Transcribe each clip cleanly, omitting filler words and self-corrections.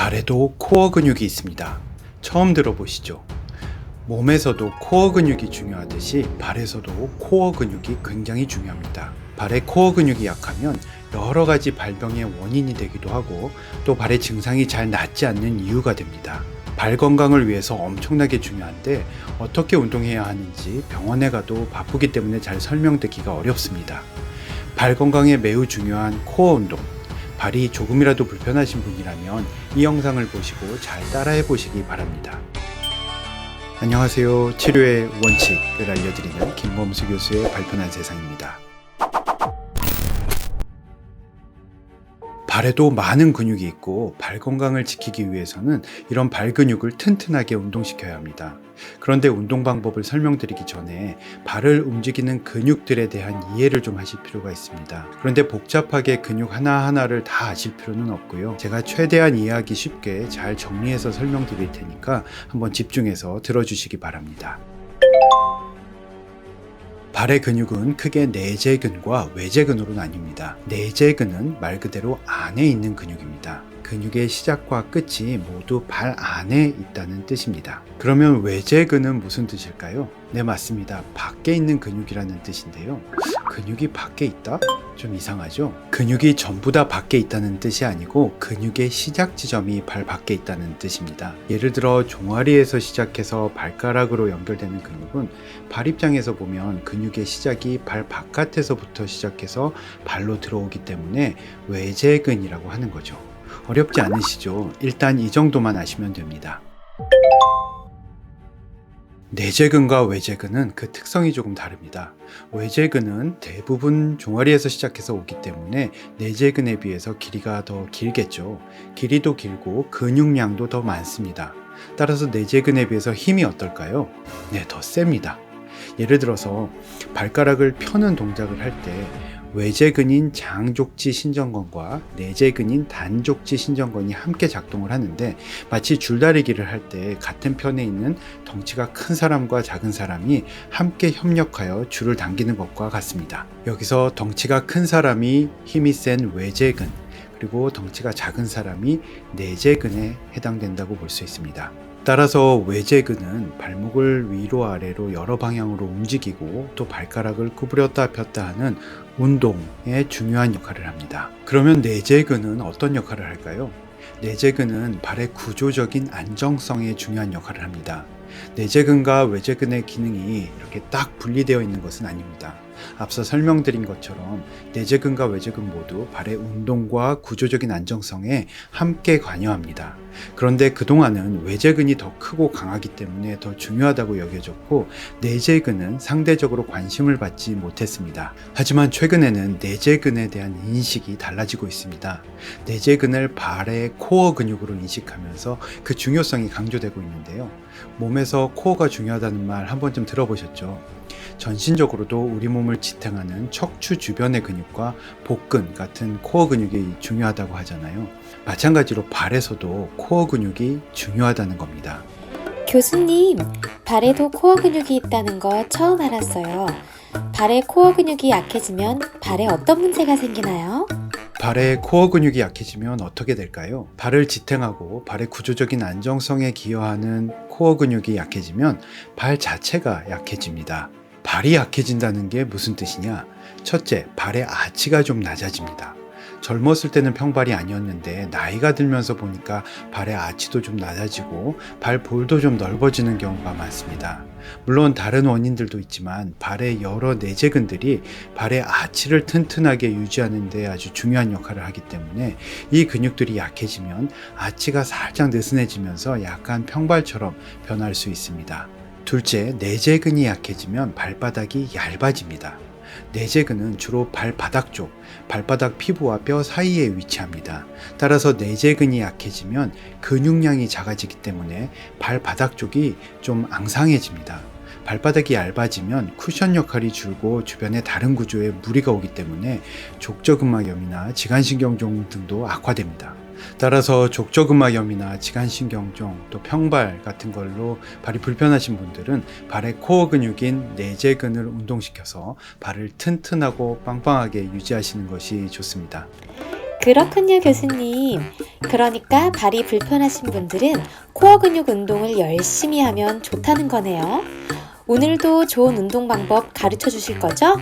발에도 코어 근육이 있습니다. 처음 들어보시죠? 몸에서도 코어 근육이 중요하듯이 발에서도 코어 근육이 굉장히 중요합니다. 발의 코어 근육이 약하면 여러 가지 발병의 원인이 되기도 하고 또 발의 증상이 잘 낫지 않는 이유가 됩니다. 발 건강을 위해서 엄청나게 중요한데 어떻게 운동해야 하는지 병원에 가도 바쁘기 때문에 잘 설명드리기가 어렵습니다. 발 건강에 매우 중요한 코어 운동, 발이 조금이라도 불편하신 분이라면 이 영상을 보시고 잘 따라해 보시기 바랍니다. 안녕하세요. 치료의 원칙을 알려드리는 김범수 교수의 발편한 세상입니다. 발에도 많은 근육이 있고 발 건강을 지키기 위해서는 이런 발 근육을 튼튼하게 운동시켜야 합니다. 그런데 운동 방법을 설명드리기 전에 발을 움직이는 근육들에 대한 이해를 좀 하실 필요가 있습니다. 그런데 복잡하게 근육 하나하나를 다 아실 필요는 없고요. 제가 최대한 이해하기 쉽게 잘 정리해서 설명드릴 테니까 한번 집중해서 들어주시기 바랍니다. 발의 근육은 크게 내재근과 외재근으로 나뉩니다. 내재근은 말 그대로 안에 있는 근육입니다. 근육의 시작과 끝이 모두 발 안에 있다는 뜻입니다. 그러면 외재근은 무슨 뜻일까요? 네, 맞습니다. 밖에 있는 근육이라는 뜻인데요. 근육이 밖에 있다? 좀 이상하죠? 근육이 전부 다 밖에 있다는 뜻이 아니고 근육의 시작 지점이 발 밖에 있다는 뜻입니다. 예를 들어 종아리에서 시작해서 발가락으로 연결되는 근육은 발 입장에서 보면 근육의 시작이 발 바깥에서부터 시작해서 발로 들어오기 때문에 외재근이라고 하는 거죠. 어렵지 않으시죠? 일단 이 정도만 아시면 됩니다. 내재근과 외재근은 그 특성이 조금 다릅니다. 외재근은 대부분 종아리에서 시작해서 오기 때문에 내재근에 비해서 길이가 더 길겠죠. 길이도 길고 근육량도 더 많습니다. 따라서 내재근에 비해서 힘이 어떨까요? 네, 더 셉니다. 예를 들어서 발가락을 펴는 동작을 할 때 외재근인 장족지 신전건과 내재근인 단족지 신전건이 함께 작동을 하는데 마치 줄다리기를 할 때 같은 편에 있는 덩치가 큰 사람과 작은 사람이 함께 협력하여 줄을 당기는 것과 같습니다. 여기서 덩치가 큰 사람이 힘이 센 외재근, 그리고 덩치가 작은 사람이 내재근에 해당된다고 볼 수 있습니다. 따라서 외재근은 발목을 위로 아래로 여러 방향으로 움직이고 또 발가락을 구부렸다 폈다 하는 운동에 중요한 역할을 합니다. 그러면 내재근은 어떤 역할을 할까요? 내재근은 발의 구조적인 안정성에 중요한 역할을 합니다. 내재근과 외재근의 기능이 이렇게 딱 분리되어 있는 것은 아닙니다. 앞서 설명드린 것처럼 내재근과 외재근 모두 발의 운동과 구조적인 안정성에 함께 관여합니다. 그런데 그동안은 외재근이 더 크고 강하기 때문에 더 중요하다고 여겨졌고 내재근은 상대적으로 관심을 받지 못했습니다. 하지만 최근에는 내재근에 대한 인식이 달라지고 있습니다. 내재근을 발의 코어 근육으로 인식하면서 그 중요성이 강조되고 있는데요. 몸에서 코어가 중요하다는 말 한 번쯤 들어보셨죠? 전신적으로도 우리 몸을 지탱하는 척추 주변의 근육과 복근 같은 코어 근육이 중요하다고 하잖아요. 마찬가지로 발에서도 코어 근육이 중요하다는 겁니다. 교수님, 발에도 코어 근육이 있다는 거 처음 알았어요. 발의 코어 근육이 약해지면 발에 어떤 문제가 생기나요? 발의 코어 근육이 약해지면 어떻게 될까요? 발을 지탱하고 발의 구조적인 안정성에 기여하는 코어 근육이 약해지면 발 자체가 약해집니다. 발이 약해진다는 게 무슨 뜻이냐? 첫째, 발의 아치가 좀 낮아집니다. 젊었을 때는 평발이 아니었는데 나이가 들면서 보니까 발의 아치도 좀 낮아지고 발 볼도 좀 넓어지는 경우가 많습니다. 물론 다른 원인들도 있지만 발의 여러 내재근들이 발의 아치를 튼튼하게 유지하는 데 아주 중요한 역할을 하기 때문에 이 근육들이 약해지면 아치가 살짝 느슨해지면서 약간 평발처럼 변할 수 있습니다. 둘째, 내재근이 약해지면 발바닥이 얇아집니다. 내재근은 주로 발바닥 쪽, 발바닥 피부와 뼈 사이에 위치합니다. 따라서 내재근이 약해지면 근육량이 작아지기 때문에 발바닥 쪽이 좀 앙상해집니다. 발바닥이 얇아지면 쿠션 역할이 줄고 주변의 다른 구조에 무리가 오기 때문에 족저근막염이나 지간신경종 등도 악화됩니다. 따라서 족저근막염이나 지간신경종 또 평발 같은 걸로 발이 불편하신 분들은 발의 코어 근육인 내재근을 운동시켜서 발을 튼튼하고 빵빵하게 유지하시는 것이 좋습니다. 그렇군요, 교수님. 그러니까 발이 불편하신 분들은 코어 근육 운동을 열심히 하면 좋다는 거네요. 오늘도 좋은 운동 방법 가르쳐 주실 거죠?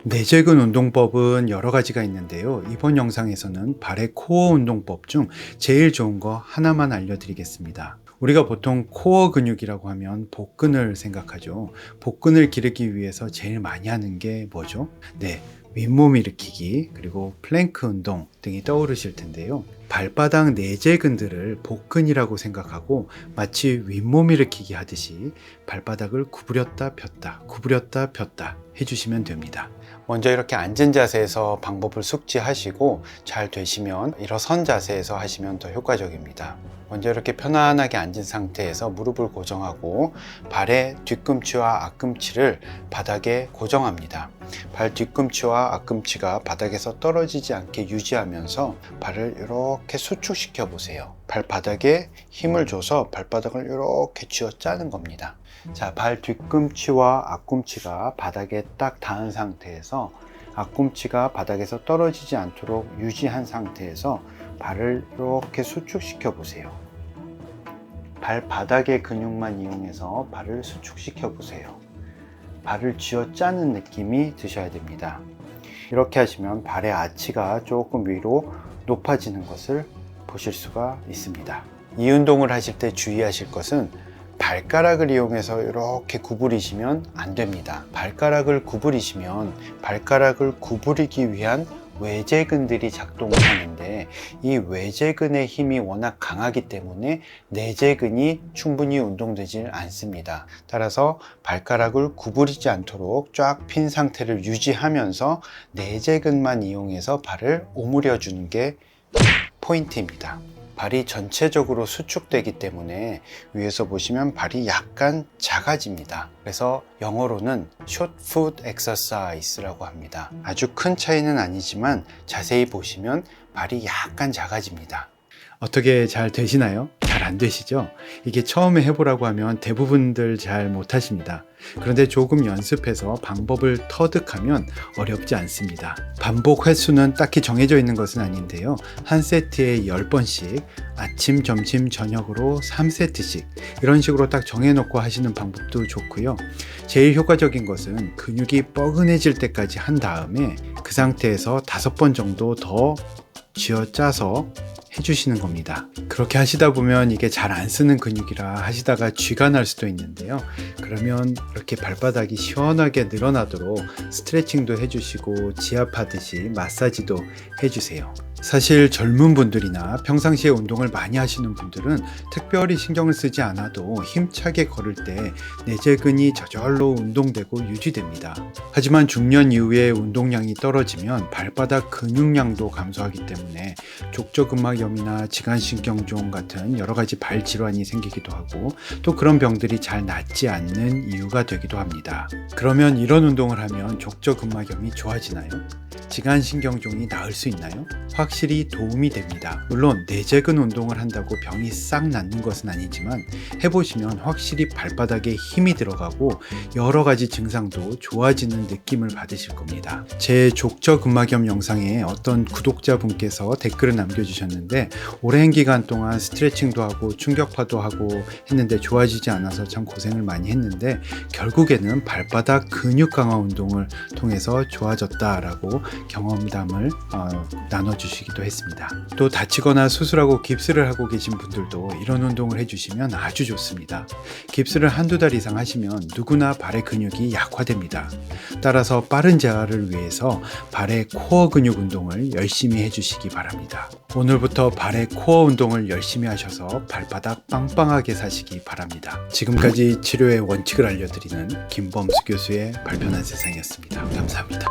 내재근 운동법은 여러 가지가 있는데요. 이번 영상에서는 발의 코어 운동법 중 제일 좋은 거 하나만 알려드리겠습니다. 우리가 보통 코어 근육이라고 하면 복근을 생각하죠. 복근을 기르기 위해서 제일 많이 하는 게 뭐죠? 네, 윗몸 일으키기, 그리고 플랭크 운동 등이 떠오르실 텐데요. 발바닥 내재근들을 복근이라고 생각하고 마치 윗몸 일으키기 하듯이 발바닥을 구부렸다 폈다, 구부렸다 폈다 해주시면 됩니다. 먼저 이렇게 앉은 자세에서 방법을 숙지하시고 잘 되시면 일어선 자세에서 하시면 더 효과적입니다. 먼저 이렇게 편안하게 앉은 상태에서 무릎을 고정하고 발의 뒤꿈치와 앞꿈치를 바닥에 고정합니다. 발 뒤꿈치와 앞꿈치가 바닥에서 떨어지지 않게 유지하면서 발을 이렇게 수축시켜 보세요. 발바닥에 힘을 줘서 발바닥을 이렇게 쥐어 짜는 겁니다. 자, 발 뒤꿈치와 앞꿈치가 바닥에 딱 닿은 상태에서 앞꿈치가 바닥에서 떨어지지 않도록 유지한 상태에서 발을 이렇게 수축시켜 보세요. 발바닥의 근육만 이용해서 발을 수축시켜 보세요. 발을 쥐어 짜는 느낌이 드셔야 됩니다. 이렇게 하시면 발의 아치가 조금 위로 높아지는 것을 보실 수가 있습니다. 이 운동을 하실 때 주의하실 것은 발가락을 이용해서 이렇게 구부리시면 안 됩니다. 발가락을 구부리시면 발가락을 구부리기 위한 외재근들이 작동을 하는데 이 외재근의 힘이 워낙 강하기 때문에 내재근이 충분히 운동되지 않습니다. 따라서 발가락을 구부리지 않도록 쫙 핀 상태를 유지하면서 내재근만 이용해서 발을 오므려 주는 게 포인트입니다. 발이 전체적으로 수축되기 때문에 위에서 보시면 발이 약간 작아집니다. 그래서 영어로는 short foot exercise라고 합니다. 아주 큰 차이는 아니지만 자세히 보시면 발이 약간 작아집니다. 어떻게 잘 되시나요? 잘 안 되시죠? 이게 처음에 해보라고 하면 대부분들 잘 못하십니다. 그런데 조금 연습해서 방법을 터득하면 어렵지 않습니다. 반복 횟수는 딱히 정해져 있는 것은 아닌데요. 한 세트에 10번씩 아침, 점심, 저녁으로 3세트씩 이런 식으로 딱 정해놓고 하시는 방법도 좋고요. 제일 효과적인 것은 근육이 뻐근해질 때까지 한 다음에 그 상태에서 5번 정도 더 쥐어짜서 해주시는 겁니다. 그렇게 하시다 보면 이게 잘 안 쓰는 근육이라 하시다가 쥐가 날 수도 있는데요. 그러면 이렇게 발바닥이 시원하게 늘어나도록 스트레칭도 해주시고 지압하듯이 마사지도 해주세요. 사실 젊은 분들이나 평상시에 운동을 많이 하시는 분들은 특별히 신경을 쓰지 않아도 힘차게 걸을 때 내재근이 저절로 운동되고 유지됩니다. 하지만 중년 이후에 운동량이 떨어지면 발바닥 근육량도 감소하기 때문에 족저근막염이나 지간신경종 같은 여러 가지 발 질환이 생기기도 하고 또 그런 병들이 잘 낫지 않는 이유가 되기도 합니다. 그러면 이런 운동을 하면 족저근막염이 좋아지나요? 지간신경종이 나을 수 있나요? 확실히 도움이 됩니다. 물론 내재근 운동을 한다고 병이 싹 낫는 것은 아니지만 해보시면 확실히 발바닥에 힘이 들어가고 여러 가지 증상도 좋아지는 느낌을 받으실 겁니다. 제 족저근막염 영상에 어떤 구독자분께서 댓글을 남겨주셨는데 오랜 기간 동안 스트레칭도 하고 충격파도 하고 했는데 좋아지지 않아서 참 고생을 많이 했는데 결국에는 발바닥 근육 강화 운동을 통해서 좋아졌다라고 경험담을 나눠주시기도 했습니다. 또 다치거나 수술하고 깁스를 하고 계신 분들도 이런 운동을 해주시면 아주 좋습니다. 깁스를 한두 달 이상 하시면 누구나 발의 근육이 약화됩니다. 따라서 빠른 재활을 위해서 발의 코어 근육 운동을 열심히 해주시기 바랍니다. 오늘부터 발의 코어 운동을 열심히 하셔서 발바닥 빵빵하게 사시기 바랍니다. 지금까지 치료의 원칙을 알려드리는 김범수 교수의 발편한 세상이었습니다. 감사합니다.